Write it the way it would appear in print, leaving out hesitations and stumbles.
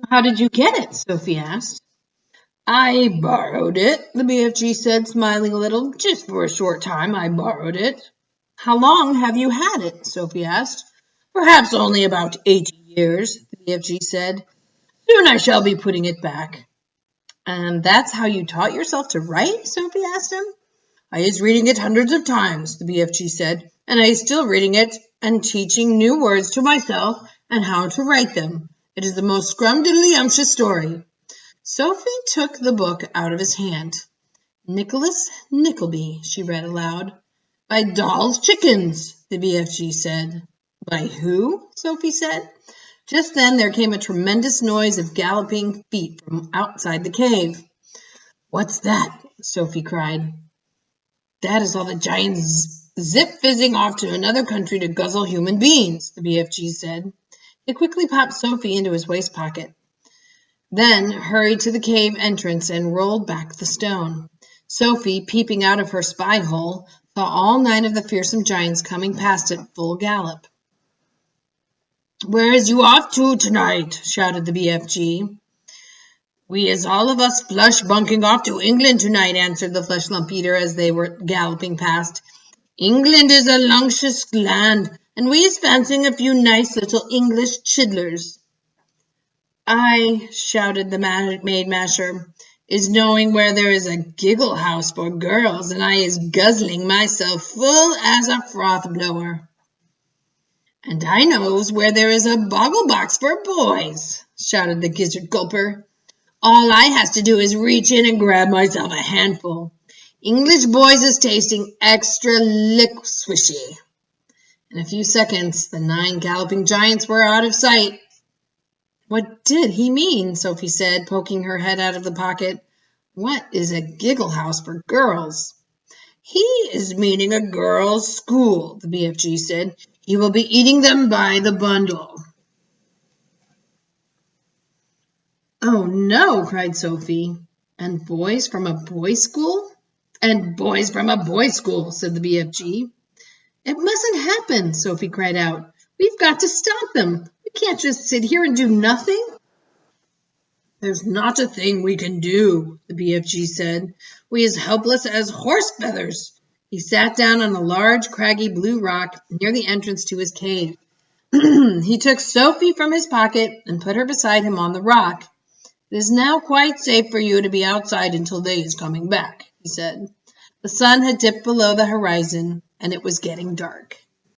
How did you get it? Sophie asked. I borrowed it, the BFG said, smiling a little. Just for a short time, I borrowed it. How long have you had it? Sophie asked. Perhaps only about 80 years, the BFG said. Soon I shall be putting it back. And that's how you taught yourself to write? Sophie asked him. I is reading it hundreds of times, the BFG said, and I is still reading it and teaching new words to myself and how to write them. It is the most scrumdiddlyumptious story. Sophie took the book out of his hand. Nicholas Nickleby, she read aloud. By Doll's Chickens, the BFG said. By who? Sophie said. Just then there came a tremendous noise of galloping feet from outside the cave. What's that? Sophie cried. That is all the giants zip-fizzing off to another country to guzzle human beings, the BFG said. He quickly popped Sophie into his waist pocket, then hurried to the cave entrance and rolled back the stone. Sophie, peeping out of her spy hole, saw all 9 of the fearsome giants coming past at full gallop. Where is you off to tonight? Shouted the BFG. We is all of us flush bunking off to England tonight, answered the flesh lump eater as they were galloping past. England is a lunctious land, and we is fancying a few nice little English chidlers. I, shouted the maid masher, is knowing where there is a giggle house for girls, and I is guzzling myself full as a froth blower. And I knows where there is a boggle box for boys, shouted the gizzard gulper. All I has to do is reach in and grab myself a handful. English boys is tasting extra swishy. In a few seconds, the 9 galloping giants were out of sight. What did he mean? Sophie said, poking her head out of the pocket. What is a giggle house for girls? He is meaning a girls' school, the BFG said. He will be eating them by the bundle. Oh, no, cried Sophie. And boys from a boys' school? And boys from a boys' school, said the BFG. It mustn't happen, Sophie cried out. We've got to stop them. We can't just sit here and do nothing. There's not a thing we can do, the BFG said. We is helpless as horse feathers. He sat down on a large, craggy blue rock near the entrance to his cave. He took Sophie from his pocket and put her beside him on the rock. It is now quite safe for you to be outside until day is coming back, he said. The sun had dipped below the horizon, and it was getting dark.